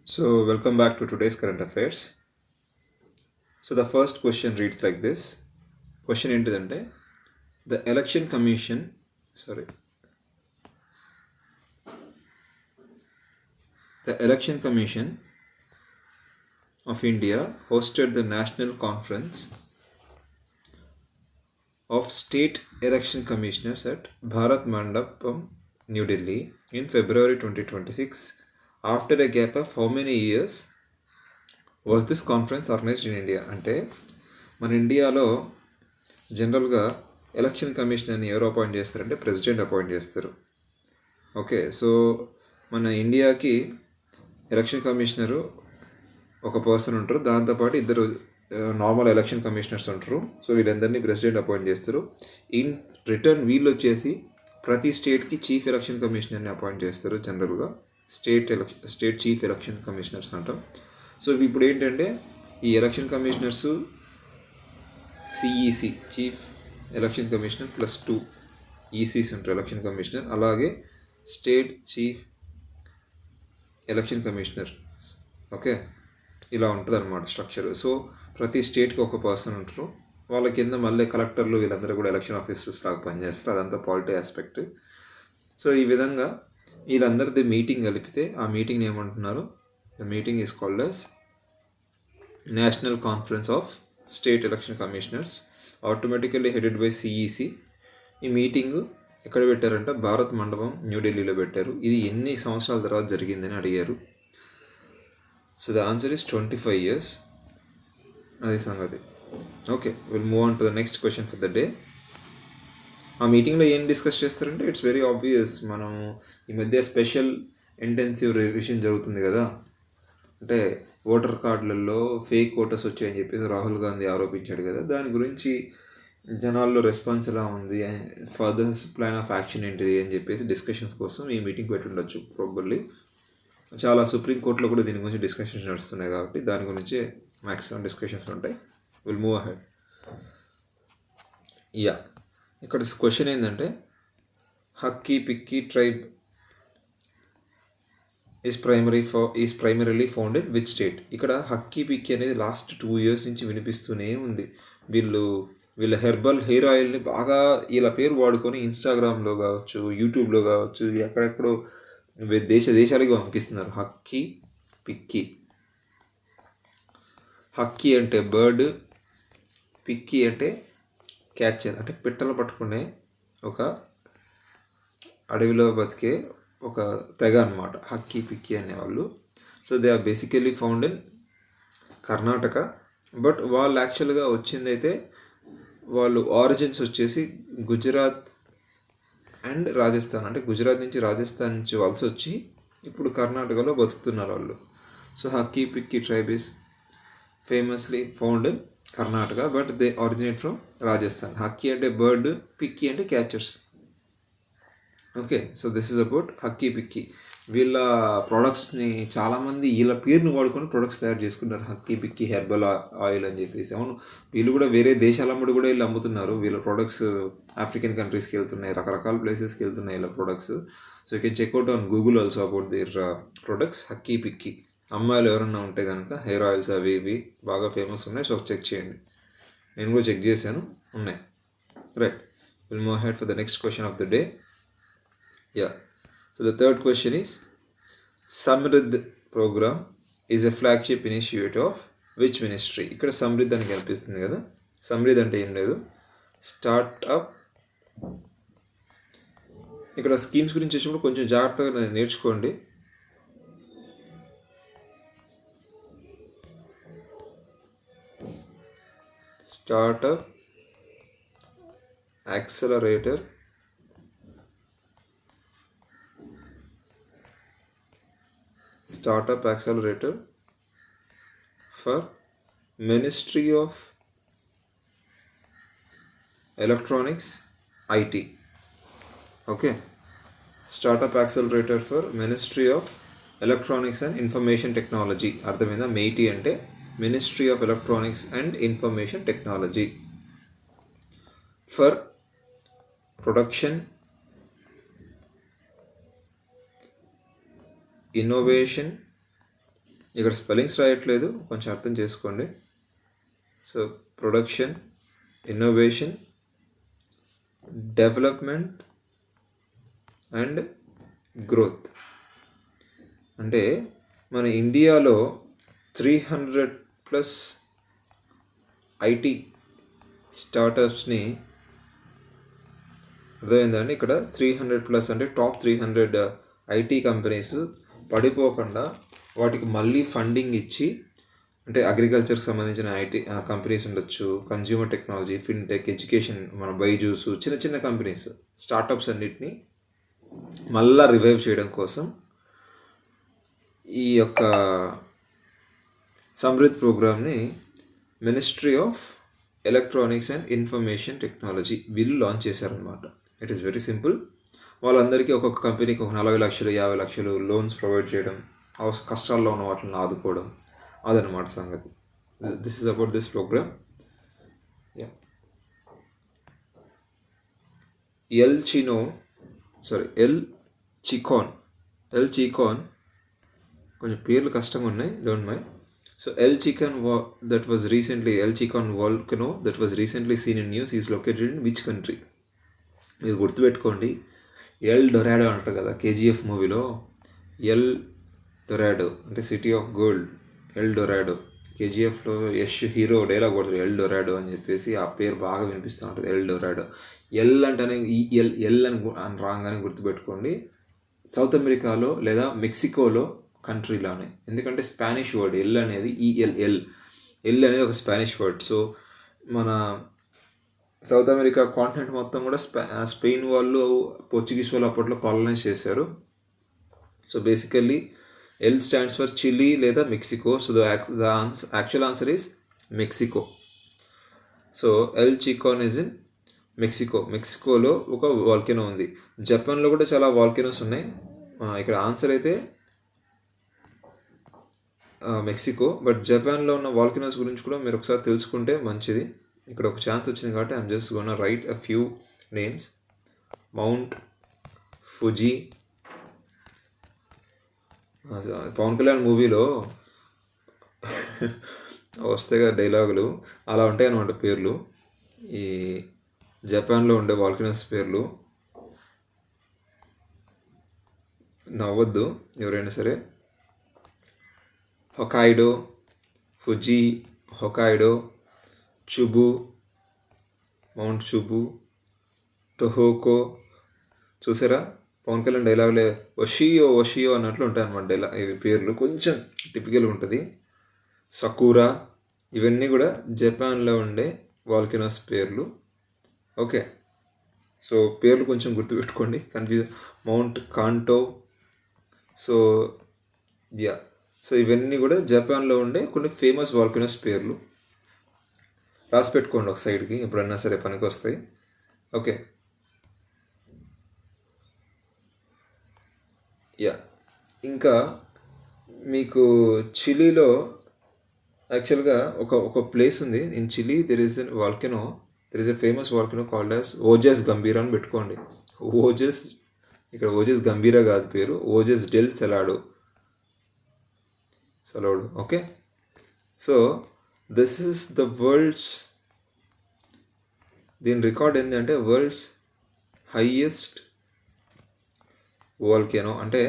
So, welcome back to today's current affairs. So, the first question reads like this. Question ఏంటిదంటే the election commission sorry the election commission of India hosted the national conference of state election commissioners at Bharat Mandapam, New Delhi in February 2026. After a gap of how many years was this conference organized in India? అంటే మన ఇండియాలో జనరల్గా election కమిషనర్ని ఎవరు appoint చేస్తారంటే president appoint చేస్తారు. Okay, so మన ఇండియాకి election commissioner ఒక పర్సన్ ఉంటారు, దాంతోపాటు ఇద్దరు నార్మల్ ఎలక్షన్ కమిషనర్స్ ఉంటారు. సో వీళ్ళందరినీ ప్రెసిడెంట్ అపాయింట్ చేస్తారు. ఇన్ రిటర్న్ వీళ్ళు వచ్చేసి ప్రతి స్టేట్కి చీఫ్ ఎలక్షన్ కమిషనర్ని అపాయింట్ చేస్తారు. జనరల్గా స్టేట్ చీఫ్ ఎలక్షన్ కమిషనర్స్ అంటాం. సో ఇప్పుడు ఏంటంటే ఈ election commissioners CEC chief election commissioner plus 2 ఈసీస్ ఉంటారు ఎలక్షన్ కమిషనర్, అలాగే state chief election commissioner. Okay, ఇలా ఉంటుంది అనమాట స్ట్రక్చర్. సో ప్రతి స్టేట్కి ఒక పర్సన్ ఉంటారు, వాళ్ళ కింద మళ్ళీ కలెక్టర్లు వీళ్ళందరూ కూడా ఎలక్షన్ ఆఫీసర్స్ లాగా పనిచేస్తారు. అదంతా పాలిటీ ఆస్పెక్ట్. సో ఈ విధంగా వీళ్ళందరిది మీటింగ్ కలిపితే ఆ మీటింగ్ ఏమంటున్నారు? The meeting is called as national conference of state election commissioners, automatically headed by CEC. ఈ మీటింగు ఎక్కడ పెట్టారంటే భారత్ మండపం, న్యూఢిల్లీలో పెట్టారు. ఇది ఎన్ని సంవత్సరాల తర్వాత జరిగిందని అడిగారు. So the answer is 25 years. అది సంగతి. Okay, will move on to the next question for the day. ఆ మీటింగ్లో ఏం డిస్కస్ చేస్తారంటే ఇట్స్ వెరీ ఆబ్వియస్. మనం ఈ మధ్య స్పెషల్ ఇంటెన్సివ్ రివిజన్ జరుగుతుంది కదా, అంటే ఓటర్ కార్డులలో ఫేక్ ఓటర్స్ వచ్చాయని చెప్పేసి రాహుల్ గాంధీ ఆరోపించాడు కదా, దాని గురించి జనాల్లో రెస్పాన్స్ ఎలా ఉంది, ఫర్దర్ ప్లాన్ ఆఫ్ యాక్షన్ ఏంటిది అని చెప్పేసి డిస్కషన్స్ కోసం ఈ మీటింగ్ పెట్టుండొచ్చు ప్రాబబ్లీ. చాలా సుప్రీంకోర్టులో కూడా దీని గురించి డిస్కషన్స్ నడుస్తున్నాయి కాబట్టి దాని గురించి మ్యాక్సిమం డిస్కషన్స్ ఉంటాయి. Will move ahead. యా, ఇక్కడ క్వశ్చన్ ఏంటంటే Hakki Pikki tribe is primarily found in which state? ఇక్కడ హక్కీ పిక్కీ అనేది లాస్ట్ 2 years నుంచి వినిపిస్తూనే ఉంది. వీళ్ళ హెర్బల్ హెయిర్ ఆయిల్ని బాగా వీళ్ళ పేరు వాడుకొని ఇన్స్టాగ్రామ్లో కావచ్చు, యూట్యూబ్లో కావచ్చు, ఎక్కడెక్కడో దేశాలకు పంపిస్తున్నారు. హక్కీ పిక్కీ. హక్కీ అంటే బర్డ్, పిక్కీ అంటే క్యాచర్, అంటే పిట్టలు పట్టుకునే ఒక అడవిలో బతికే ఒక తెగ అనమాట హక్కీ పిక్కీ అనేవాళ్ళు. So they are basically found in Karnataka. But వాళ్ళు యాక్చువల్గా వచ్చిందైతే వాళ్ళు ఆరిజిన్స్ వచ్చేసి గుజరాత్ అండ్ రాజస్థాన్, అంటే గుజరాత్ నుంచి రాజస్థాన్ నుంచి వలస వచ్చి ఇప్పుడు కర్ణాటకలో బతుకుతున్నారు వాళ్ళు. So Hakki Pikki tribe is famously found in Karnataka, but they originate from Rajasthan. Hakki అంటే బర్డ్, పిక్కీ అంటే catchers. Okay, so this is about Hakki Pikki. వీళ్ళ ప్రోడక్ట్స్ని చాలామంది వీళ్ళ పేరుని వాడుకొని ప్రొడక్ట్స్ తయారు చేసుకున్నారు, హక్కీ పిక్కీ హెర్బల్ ఆయిల్ అని చెప్పేసి. అవును, వీళ్ళు కూడా వేరే దేశాలమ్మడి కూడా వీళ్ళు అమ్ముతున్నారు. వీళ్ళ ప్రొడక్ట్స్ ఆఫ్రికన్ కంట్రీస్కి వెళ్తున్నాయి, రకరకాల ప్లేసెస్కి వెళ్తున్నాయి వీళ్ళ products. So you can check out on Google also about their products Hakki Pikki. అమ్మాయిలు ఎవరన్నా ఉంటే కనుక హెయిర్ ఆయిల్స్ అవి ఇవి బాగా ఫేమస్ ఉన్నాయి, సో చెక్ చేయండి. నేను కూడా చెక్ చేశాను, ఉన్నాయి. Right, will move ahead for the next question of the day. Yeah. So the third question is Samriddh program is a flagship initiative of which ministry? ఇక్కడ సమృద్ధి అని కనిపిస్తుంది కదా. సమృద్ధి అంటే ఏం లేదు, స్టార్ట్అప్. ఇక్కడ స్కీమ్స్ గురించి వచ్చినప్పుడు కొంచెం జాగ్రత్తగా నేర్చుకోండి. Startup accelerator for Ministry of Electronics IT. Okay, Startup Accelerator for Ministry of Electronics and Information Technology. అర్థమైందా? MEITI అంటే Ministry of Electronics and Information Technology for Production, Innovation ఇక్కడ స్పెల్లింగ్స్ రాయట్లేదు, కొంచెం అర్థం చేసుకోండి. So production, innovation, development and growth. అంటే మన ఇండియాలో 300+ IT స్టార్టప్స్ని, అర్థమైందండి? ఇక్కడ 300+ అంటే టాప్ 300 ఐటీ కంపెనీస్ పడిపోకుండా వాటికి మళ్ళీ ఫండింగ్ ఇచ్చి, అంటే అగ్రికల్చర్కి సంబంధించిన ఐటీ కంపెనీస్ ఉండొచ్చు, కన్జ్యూమర్ టెక్నాలజీ, ఫిన్టెక్, ఎడ్యుకేషన్, మన బైజూస్, చిన్న చిన్న కంపెనీస్, స్టార్టప్స్ అన్నిటినీ మళ్ళా రివైవ్ చేయడం కోసం ఈ యొక్క సమృద్ధ్ ప్రోగ్రామ్ని ministry of electronics and information technology వీళ్ళు లాంచ్ చేశారనమాట. It is very simple. వాళ్ళందరికీ ఒక్కొక్క కంపెనీకి ఒక 40 లక్షలు 50 లక్షలు లోన్స్ ప్రొవైడ్ చేయడం, కష్టాల్లో ఉన్న వాటిని ఆదుకోవడం, అదనమాట సంగతి. This is about this programme. El Chichon, కొంచెం పేర్లు కష్టంగా ఉన్నాయి, don't mind. So El Chichon volcano that was recently seen in news is located in which country? మీరు గుర్తుపెట్టుకోండి, ఎల్ డొరాడో అంటారు కదా కేజీఎఫ్ మూవీలో. ఎల్ డొరాడో అంటే city of gold, El Dorado. కేజీఎఫ్లో యష్ హీరో డైలాగ్ కొడతారు ఎల్ డొరాడో అని చెప్పేసి, ఆ పేరు బాగా వినిపిస్తూ ఉంటుంది, ఎల్ డొరాడో. ఎల్ అంటేనే ఎల్ అని రాగానే గుర్తుపెట్టుకోండి, సౌత్ అమెరికాలో లేదా మెక్సికోలో కంట్రీలోనే. ఎందుకంటే స్పానిష్ వర్డ్ ఎల్ అనేది, ఎల్ అనేది ఒక స్పానిష్ వర్డ్. సో మన సౌత్ అమెరికా కాంటినెంట్ మొత్తం కూడా స్పెయిన్ వాళ్ళు, పోర్చుగీస్ వాళ్ళు అప్పట్లో కాలనైజ్ చేశారు. So basically El stands for Chile లేదా Mexico. So the actual answer is Mexico. So El Chichon is in Mexico. మెక్సికోలో ఒక వాల్కెనో ఉంది. జపాన్లో కూడా చాలా వాల్కెనోస్ ఉన్నాయి. ఇక్కడ ఆన్సర్ అయితే మెక్సికో, బట్ జపాన్లో ఉన్న వాల్కెనోస్ గురించి కూడా మీరు ఒకసారి తెలుసుకుంటే మంచిది. ఇక్కడ ఒక ఛాన్స్ వచ్చింది కాబట్టి I'm just gonna write a few names. Mount Fuji, Pawan Kalyan మూవీలో వస్తాయి కదా డైలాగులు, అలా ఉంటాయి అన్నమాట పేర్లు. ఈ జపాన్లో ఉండే వాల్కెనోస్ పేర్లు. నవ్వద్దు ఎవరైనా సరే. హొకాయిడో, ఫుజీ, హొకాయిడో, చుబు, మౌంట్ చుబు, టొహోకో. చూసారా పవన్ కళ్యాణ్ డైలాగులే వషియో అన్నట్లు ఉంటాయి అన్నమాట ఇవి పేర్లు, కొంచెం టిపికల్గా ఉంటుంది. సకూరా, ఇవన్నీ కూడా జపాన్లో ఉండే వాల్కెనోస్ పేర్లు. ఓకే, సో పేర్లు కొంచెం గుర్తుపెట్టుకోండి, confuse. Mount Kanto. So so ఇవన్నీ కూడా జపాన్లో ఉండే కొన్ని ఫేమస్ వాల్కెనోస్ పేర్లు. రాసి పెట్టుకోండి ఒక సైడ్కి, ఎప్పుడన్నా సరే పనికి వస్తాయి. ఓకే, ఇంకా మీకు చిలీలో యాక్చువల్గా ఒక ప్లేస్ ఉంది. In Chile there is a volcano, there is a famous volcano called as Ojos గంభీరా అని పెట్టుకోండి. ఓజెస్, ఇక్కడ ఓజెస్ గంభీరా కాదు పేరు, Ojos del Salado. Okay, so this is the world's, దీని రికార్డ్ ఏంటంటే వరల్డ్స్ హైయెస్ట్ వాల్కెనో. అంటే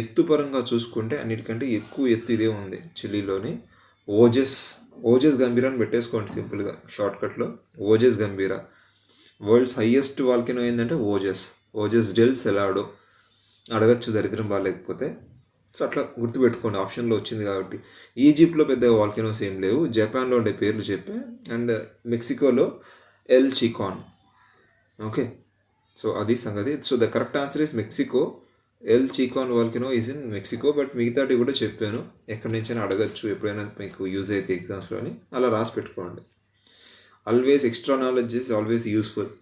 ఎత్తు పరంగా చూసుకుంటే అన్నిటికంటే ఎక్కువ ఎత్తు ఇదే ఉంది చిలీలోని. ఓజెస్ గంభీరా అని పెట్టేసుకోండి సింపుల్గా షార్ట్కట్లో, ఓజెస్ గంభీరా. వరల్డ్స్ హైయెస్ట్ వాల్కెనో ఏంటంటే ఓజెస్ డెల్ సెలాడో. అడగచ్చు దరిద్రం బాగాలేకపోతే. సో అట్లా గుర్తుపెట్టుకోండి, ఆప్షన్లో వచ్చింది కాబట్టి. ఈజిప్ట్లో పెద్ద వాల్కెనోస్ ఏం లేవు, జపాన్లో ఉండే పేర్లు చెప్పే, అండ్ మెక్సికోలో ఎల్ చికాన్. ఓకే, సో అది సంగతి. So the correct answer is Mexico. El Chichon volcano is in Mexico. But మిగతాటి కూడా చెప్పాను, ఎక్కడి నుంచైనా అడగచ్చు, ఎప్పుడైనా మీకు యూజ్ అయితే ఎగ్జామ్స్లోని, అలా రాసి పెట్టుకోండి. Always extra knowledge is always useful.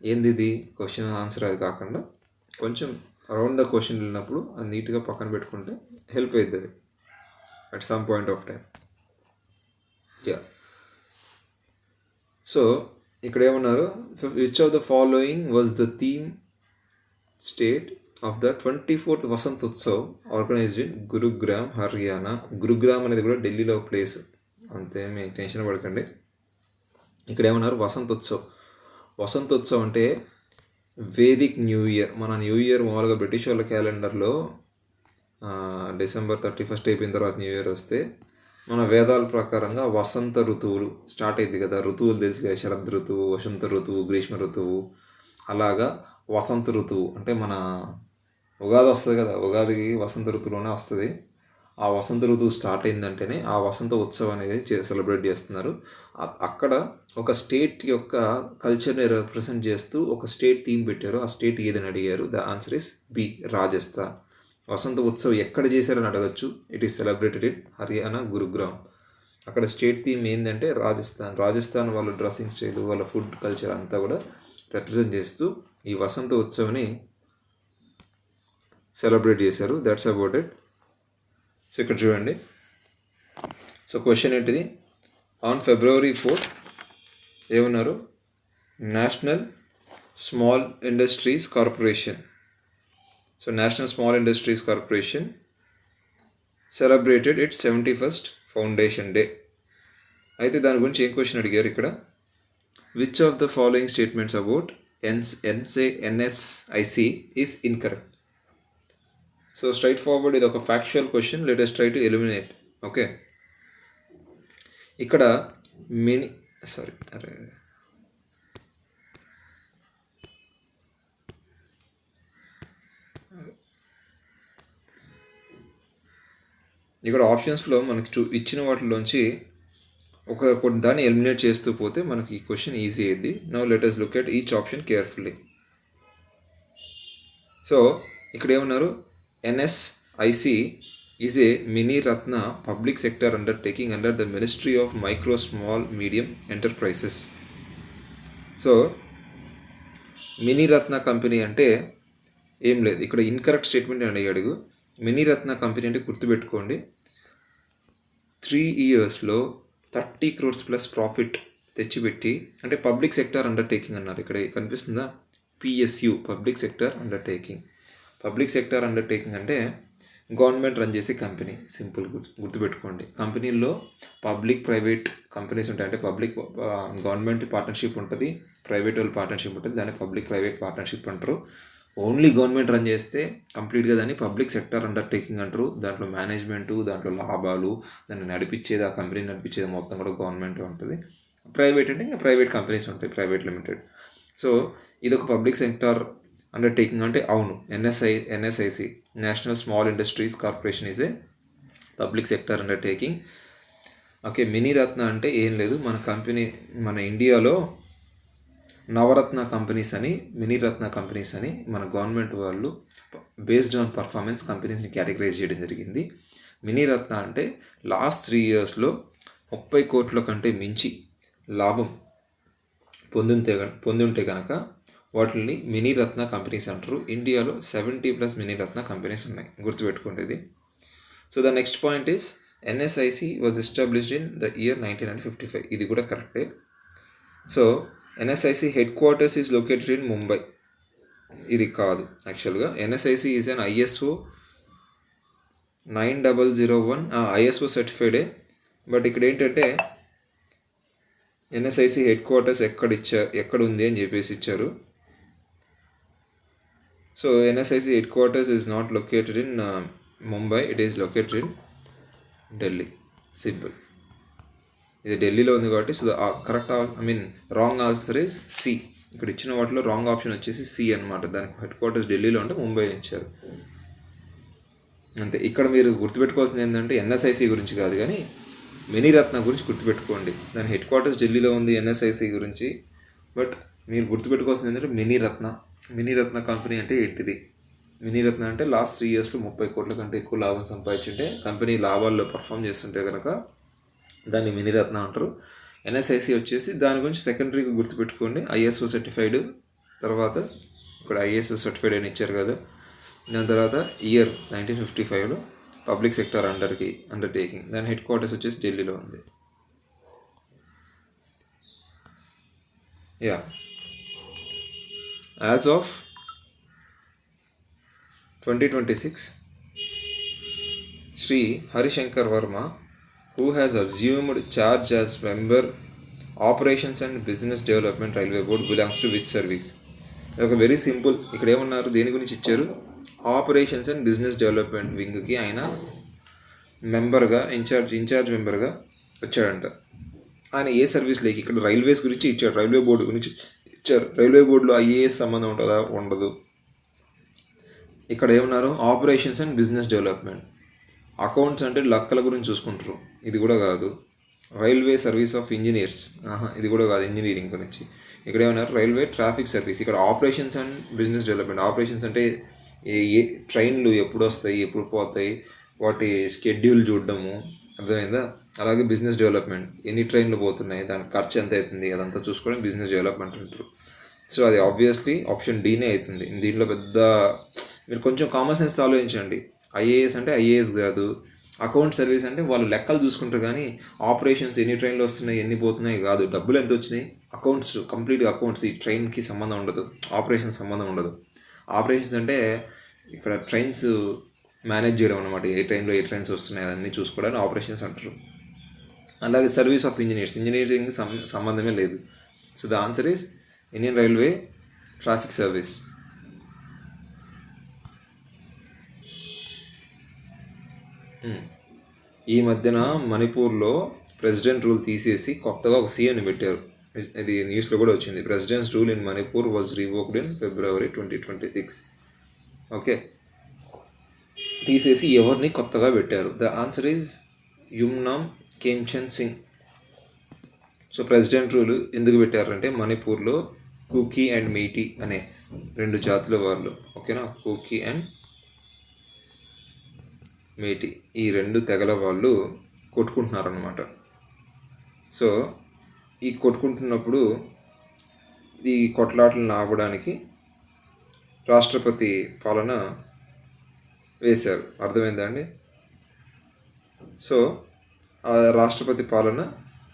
ఏంది ఇది క్వశ్చన్ ఆన్సర్ అది కాకుండా కొంచెం అరౌండ్ ద క్వశ్చన్ వెళ్ళినప్పుడు అది నీట్గా పక్కన పెట్టుకుంటే హెల్ప్ అవుతుంది at some point of time. So ఇక్కడ ఏమన్నారు, which of the following was the theme state of the 24th Vasant Utsav organised in Gurugram, Haryana. Gurugram అనేది కూడా ఢిల్లీలో ప్లేస్, అంతేమీ టెన్షన్ పడకండి. ఇక్కడ ఏమన్నారు, వసంతోత్సవ్ అంటే వేదిక్ న్యూ ఇయర్. మన న్యూ ఇయర్ మామూలుగా బ్రిటిష్ వాళ్ళ క్యాలెండర్లో December 31 అయిపోయిన తర్వాత న్యూ ఇయర్ వస్తే, మన వేదాల ప్రకారంగా వసంత ఋతువులు స్టార్ట్ అయింది కదా. ఋతువులు తెలుసు కదా, శరద్ ఋతువు, వసంత ఋతువు, గ్రీష్మ ఋతువు. అలాగా వసంత ఋతువు అంటే మన ఉగాది వస్తుంది కదా, ఉగాదికి వసంత ఋతువులోనే వస్తుంది. ఆ వసంత ఋతువు స్టార్ట్ అయిందంటేనే ఆ వసంత ఉత్సవం అనేది సెలబ్రేట్ చేస్తున్నారు. అక్కడ ఒక స్టేట్ యొక్క కల్చర్ని రిప్రజెంట్ చేస్తూ ఒక స్టేట్ థీమ్ పెట్టారు. ఆ స్టేట్ ఏదని అడిగారు. The answer is B, Rajasthan. Vasant Utsav ఎక్కడ చేశారని అడగచ్చు. It is celebrated in Haryana, Gurugram. అక్కడ స్టేట్ థీమ్ ఏంటంటే రాజస్థాన్ వాళ్ళ డ్రెస్సింగ్ స్టైల్, వాళ్ళ ఫుడ్ కల్చర్ అంతా కూడా రిప్రజెంట్ చేస్తూ ఈ వసంత ఉత్సవ్ని సెలబ్రేట్ చేశారు. That's about it. సో ఇక్కడ చూడండి. సో క్వశ్చన్ ఏంటిది, ఆన్ February 4 ఏమన్నారు, national small industries corporation. So national small industries corporation celebrated its 71st foundation day. అయితే దాని గురించి ఏం క్వశ్చన్ అడిగారు ఇక్కడ, which of the following statements about NSIC is incorrect. So straight forward, ఇది ఒక factual question. Let us try to eliminate. Okay, ఇక్కడ ఇక్కడ ఆప్షన్స్లో మనకి ఇచ్చిన వాటిలోంచి కొన్ని దాన్ని ఎలిమినేట్ చేస్తూ పోతే మనకి ఈ క్వశ్చన్ ఈజీ అయ్యింది. Now let us look at each option carefully. So ఇక్కడ ఏమన్నారు, NSIC is a mini Ratna public sector undertaking under the Ministry of Micro, Small, Medium Enterprises. So mini Ratna company అంటే ఏం లేదు, ఇక్కడ ఇన్కరెక్ట్ స్టేట్మెంట్ అని అడిగాడు. Mini Ratna company అంటే గుర్తుపెట్టుకోండి, 3 yearsలో 30 crores ప్లస్ ప్రాఫిట్ తెచ్చిపెట్టి, అంటే పబ్లిక్ సెక్టర్ అండర్టేకింగ్ అన్నారు. ఇక్కడ కనిపిస్తుందా, PSU, public sector undertaking. Public sector undertaking అంటే గవర్నమెంట్ రన్ చేసే కంపెనీ. సింపుల్ గుర్తుపెట్టుకోండి. కంపెనీల్లో పబ్లిక్ ప్రైవేట్ కంపెనీస్ ఉంటాయి. అంటే గవర్నమెంట్ పార్ట్నర్షిప్ ఉంటుంది, ప్రైవేట్ వాళ్ళు పార్ట్నర్షిప్ ఉంటుంది. దాన్ని పబ్లిక్ ప్రైవేట్ పార్ట్నర్షిప్ అంటారు. ఓన్లీ గవర్నమెంట్ రన్ చేస్తే కంప్లీట్గా దాన్ని పబ్లిక్ సెక్టర్ అండర్టేకింగ్ అంటారు. దాంట్లో మేనేజ్మెంటు, దాంట్లో లాభాలు, దాన్ని నడిపించేది, ఆ కంపెనీ నడిపించేది మొత్తం కూడా గవర్నమెంట్ ఉంటుంది. ప్రైవేట్ అంటే ఇంకా ప్రైవేట్ కంపెనీస్ ఉంటాయి, ప్రైవేట్ లిమిటెడ్. సో ఇది ఒక పబ్లిక్ సెక్టర్ అండర్టేకింగ్ అంటే అవును. NSIC, national small industries corporation is a public sector undertaking. Okay, mini Ratna అంటే ఏం లేదు, మన ఇండియాలో నవరత్న కంపెనీస్ అని, మినీ రత్న కంపెనీస్ అని మన గవర్నమెంట్ వాళ్ళు బేస్డ్ ఆన్ పర్ఫార్మెన్స్ కంపెనీస్ని కేటగరైజ్ చేయడం జరిగింది. మినీ రత్న అంటే లాస్ట్ 3 yearsలో 30 కోట్ల కంటే మించి లాభం పొందుంటే కనుక వాటిని మినీ రత్న కంపెనీస్ అంటారు. ఇండియాలో 70+ మినీ రత్న కంపెనీస్ ఉన్నాయి, గుర్తుపెట్టుకునేది. So the next point is NSIC was established in the year 1955. ఇది కూడా కరెక్టే. So NSIC headquarters is located in Mumbai. ఇది కాదు యాక్చువల్గా. NSIC is an ISO 9001 ISO సర్టిఫైడే. బట్ ఇక్కడ ఏంటంటే NSIC హెడ్ క్వార్టర్స్ ఎక్కడ ఉంది అని చెప్పేసి ఇచ్చారు. So NSIC headquarters is not located in Mumbai, it is located in Delhi. Simple. ఇది ఢిల్లీలో ఉంది కాబట్టి so correct wrong answer is C. ఇక్కడ ఇచ్చిన వాటిలో రాంగ్ ఆప్షన్ వచ్చేసి సి అనమాట. దానికి హెడ్ క్వార్టర్స్ ఢిల్లీలో ఉంటే ముంబై ఇచ్చారు, అంతే. ఇక్కడ మీరు గుర్తుపెట్టుకోవాల్సింది ఏంటంటే NSIC గురించి కాదు కానీ మినీ రత్న గురించి గుర్తుపెట్టుకోండి. దాని హెడ్ క్వార్టర్స్ ఢిల్లీలో ఉంది NSIC గురించి. బట్ మీరు గుర్తుపెట్టుకోవాల్సింది ఏంటంటే మినీ రత్న కంపెనీ అంటే ఏంటిది. మినీ రత్న అంటే లాస్ట్ 3 yearsలో 30 కోట్ల కంటే ఎక్కువ లాభం సంపాదించుంటే, కంపెనీ లాభాల్లో పర్ఫామ్ చేస్తుంటే కనుక దాన్ని మినీ రత్న అంటారు. NSIC వచ్చేసి దాని గురించి సెకండరీగా గుర్తుపెట్టుకోండి, ISO సర్టిఫైడ్. తర్వాత ఇక్కడ ISO సర్టిఫైడ్ అని ఇచ్చారు కదా. దాని తర్వాత ఇయర్ 1955లో పబ్లిక్ సెక్టర్ అండర్టేకింగ్. దాని హెడ్ క్వార్టర్స్ వచ్చేసి ఢిల్లీలో ఉంది. As of 2026 Sri Harishankar Verma, who has assumed charge as member Operations and Business Development Railway Board, belongs to which service? ఒక వెరీ సింపుల్. ఇక్కడ ఏమన్నారు, దేని గురించి ఇచ్చారు, ఆపరేషన్స్ అండ్ బిజినెస్ డెవలప్మెంట్ వింగ్కి ఆయన మెంబర్గా ఇన్ఛార్జ్ మెంబర్గా వచ్చాడంట. ఆయన ఏ సర్వీస్ లేక ఇక్కడ రైల్వేస్ గురించి ఇచ్చాడు, రైల్వే బోర్డు గురించి ఇచ్చారు. రైల్వే బోర్డులో ఐఏఎస్ సంబంధం ఉంటుందా, ఉండదు. ఇక్కడ ఏమన్నారు, operations and business development. Accounts అంటే లెక్కల గురించి చూసుకుంటారు, ఇది కూడా కాదు. రైల్వే సర్వీస్ ఆఫ్ ఇంజనీర్స్, ఇది కూడా కాదు, ఇంజనీరింగ్ గురించి. ఇక్కడ ఏమన్నారు, రైల్వే ట్రాఫిక్ సర్వీస్. ఇక్కడ operations and business development. Operations అంటే ఏ ట్రైన్లు ఎప్పుడు వస్తాయి, ఎప్పుడు పోతాయి, వాటి షెడ్యూల్ చూడడము, అర్థమైందా. అలాగే బిజినెస్ డెవలప్మెంట్, ఎన్ని ట్రైన్లు పోతున్నాయి, దాని ఖర్చు ఎంత అవుతుంది, అదంతా చూసుకోవడం బిజినెస్ డెవలప్మెంట్ అంటారు. సో అది ఆబ్వియస్లీ ఆప్షన్ డీనే అవుతుంది. దీంట్లో పెద్ద మీరు కొంచెం కామన్ సెన్స్ ఆలోచించండి. ఐఏఎస్ అంటే ఐఏఎస్ కాదు, అకౌంట్ సర్వీస్ అంటే వాళ్ళు లెక్కలు చూసుకుంటారు, కానీ ఆపరేషన్స్ ఎన్ని ట్రైన్లు వస్తున్నాయి, ఎన్ని పోతున్నాయి కాదు, డబ్బులు ఎంత వచ్చినాయి, అకౌంట్స్, కంప్లీట్గా అకౌంట్స్. ఈ ట్రైన్కి సంబంధం ఉండదు, ఆపరేషన్స్ సంబంధం ఉండదు. ఆపరేషన్స్ అంటే ఇక్కడ ట్రైన్స్ మేనేజ్ చేయడం అనమాట, ఏ ట్రైన్లో ఏ ట్రైన్స్ వస్తున్నాయి అన్నీ చూసుకోవడానికి ఆపరేషన్స్ అంటారు. అలాగే సర్వీస్ ఆఫ్ ఇంజనీరింగ్ సంబంధమే లేదు. So the answer is Indian railway traffic service. ఈ మధ్యన మణిపూర్లో ప్రెసిడెంట్ రూల్ తీసేసి కొత్తగా ఒక సీఎంని పెట్టారు. ఇది న్యూస్లో కూడా వచ్చింది. President's rule in Manipur was revoked in February 2026. Okay, తీసేసి ఎవరిని కొత్తగా పెట్టారు. The answer is Yumnam Khemchand Singh. So president rule ఎందుకు పెట్టారంటే మణిపూర్లో కుకీ అండ్ మీటీ అనే 2 జాతుల వాళ్ళు, ఓకేనా, కుకీ అండ్ మేటి, ఈ 2 తెగల వాళ్ళు కొట్టుకుంటున్నారనమాట. సో ఈ కొట్టుకుంటున్నప్పుడు ఈ కొట్లాటలను ఆపడానికి రాష్ట్రపతి పాలన వేశారు, అర్థమైందా అండి. సో ఆ రాష్ట్రపతి పాలన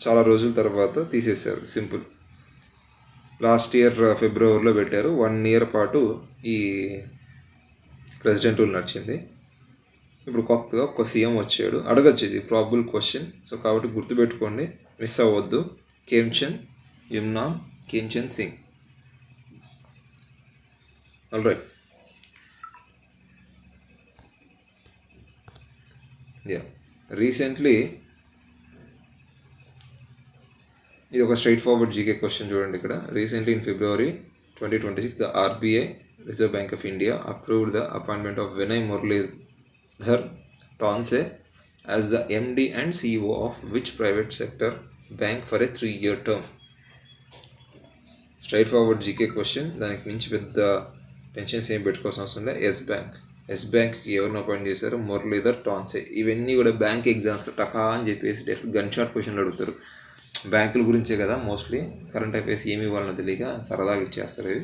చాలా రోజుల తర్వాత తీసేశారు, సింపుల్. లాస్ట్ ఇయర్ ఫిబ్రవరిలో పెట్టారు. 1 year పాటు ఈ ప్రెసిడెంట్ రూల్ నడిచింది. ఇప్పుడు కొత్తగా ఒక సీఎం వచ్చాడు. అడగచ్చు, ఇది ప్రాబుల్ క్వశ్చన్. సో కాబట్టి గుర్తుపెట్టుకోండి, మిస్ అవ్వద్దు. Yumnam Khemchand Singh. All right. Recently ఇది ఒక స్ట్రైట్ ఫార్వర్డ్ జీకే క్వశ్చన్ చూడండి ఇక్కడ. Recently in February 2026 the RBI, Reserve Bank of India, approved the appointment of Vinay Muralidhar Tonse as the MD and CEO of which private sector bank for a 3-year term. Straight forward GK question, దానికి మించి పెద్ద tensions ఏం పెట్టుకోవాల్సిన అవసరం లేదు. Yes బ్యాంక్కి ఎవరిని appoint చేశారు, మురళీధర్ టాన్సే. ఇవన్నీ కూడా బ్యాంక్ ఎగ్జామ్స్లో టకా అని చెప్పేసి డైరెక్ట్ గన్ షాట్ క్వశ్చన్లు అడుగుతారు. బ్యాంకుల గురించే కదా మోస్ట్లీ, కరెంట్ అఫైర్స్ ఏమి ఇవ్వాలనో తెలియక సరదాగా ఇచ్చేస్తారు ఇవి.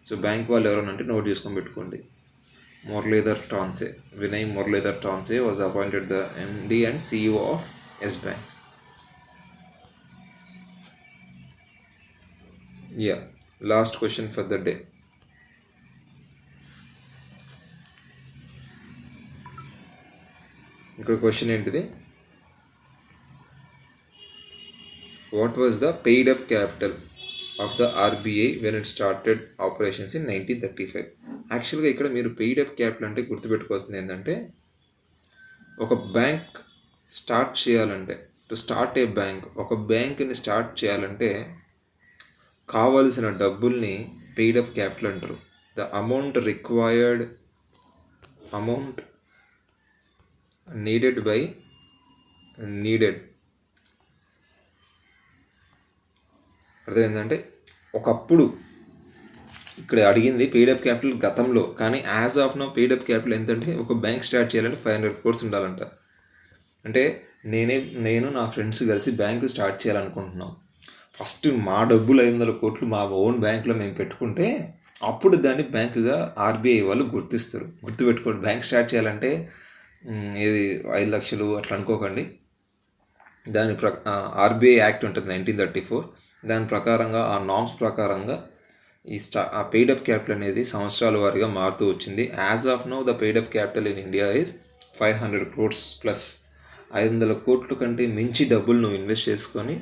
సో బ్యాంక్ వాళ్ళు ఎవరన్నా నోట్ చేసుకొని పెట్టుకోండి. Muralidhar Tonse, Vinay Muralidhar Tonse was appointed the MD and CEO of Yes Bank. Last question for the day. ఇక్కడ క్వశ్చన్ ఏంటిది, what was the paid up capital of the RBI when it started operations in 1935. యాక్చువల్గా ఇక్కడ మీరు paid up capital అంటే గుర్తుపెట్టుకోవాల్సింది ఏంటంటే, ఒక bank start చేయాలంటే, టు స్టార్ట్ ఏ బ్యాంక్, ఒక బ్యాంక్ని స్టార్ట్ చేయాలంటే కావలసిన డబ్బుల్ని పెయిడ్ అప్ క్యాపిటల్ అంటారు. ద అమౌంట్ నీడెడ్ అర్థమైందంటే, ఒకప్పుడు ఇక్కడ అడిగింది పెయిడ్ అప్ క్యాపిటల్ గతంలో, కానీ as of now paid up capital ఎంతంటే, ఒక బ్యాంక్ స్టార్ట్ చేయాలంటే 500 crores ఉండాలంట. అంటే నేను నా ఫ్రెండ్స్ కలిసి బ్యాంకు స్టార్ట్ చేయాలనుకుంటున్నాం. ఫస్ట్ మా డబ్బులు 500 crores మా ఓన్ బ్యాంకులో మేము పెట్టుకుంటే అప్పుడు దాన్ని బ్యాంకుగా RBI వాళ్ళు గుర్తుపెట్టుకోండి. బ్యాంక్ స్టార్ట్ చేయాలంటే ఇది 5 లక్షలు అట్లా అనుకోకండి. దాని RBI యాక్ట్ ఉంటుంది 1934, దాని ప్రకారంగా, ఆ నామ్స్ ప్రకారంగా ఆ పెయిడ్ అప్ క్యాపిటల్ అనేది సంవత్సరాల వారీగా మారుతూ వచ్చింది. As of now the paid up capital in India is 500 crores plus. 500 కోట్ల కంటే మించి డబ్బులు నువ్వు ఇన్వెస్ట్ చేసుకొని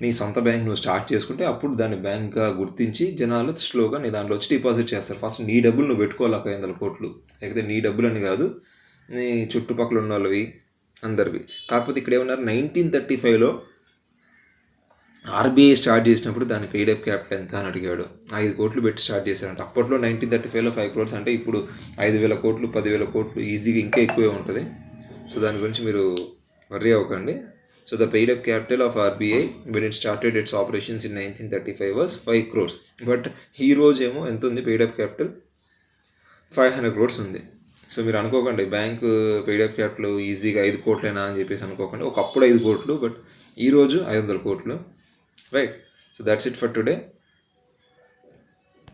నీ సొంత బ్యాంక్ నువ్వు స్టార్ట్ చేసుకుంటే అప్పుడు దాన్ని బ్యాంక్గా గుర్తించి జనాలు స్లోగా నీ దాంట్లో వచ్చి డిపాజిట్ చేస్తారు. ఫస్ట్ నీ డబ్బులు నువ్వు పెట్టుకోవాలి 500 కోట్లు. లేకపోతే నీ డబ్బులు అని కాదు, నీ చుట్టుపక్కల ఉన్న వాళ్ళవి అందరివి. కాకపోతే ఇక్కడ ఏమన్నారు, 1935లో ఆర్బీఐ స్టార్ట్ చేసినప్పుడు దాని పెయిడ్ అప్ క్యాపిటల్ ఎంత అని అడిగాడు. 5 కోట్లు పెట్టి స్టార్ట్ చేశారంట. అప్పట్లో 1935లో 5 crores అంటే ఇప్పుడు 5,000 కోట్లు 10,000 కోట్లు ఈజీగా ఇంకా ఎక్కువే ఉంటుంది. సో దాని గురించి మీరు వర్రీ అవ్వకండి. So the paid up capital of RBI when it started its operations in 1935 was 5 crores. But ఈ రోజు ఏమో ఎంత ఉంది పెయిడ్ అప్ క్యాపిటల్? 500 crores ఉంది. సో మీరు అనుకోకండి బ్యాంక్ పెయిడ్ అప్ క్యాపిటల్ ఈజీగా 5 కోట్లేనా అని చెప్పేసి అనుకోకండి. ఒకప్పుడు 5 కోట్లు, బట్ ఈరోజు 500 కోట్లు. Right. So that's it for today.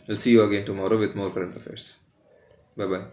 We'll see you again tomorrow with more current affairs. Bye bye.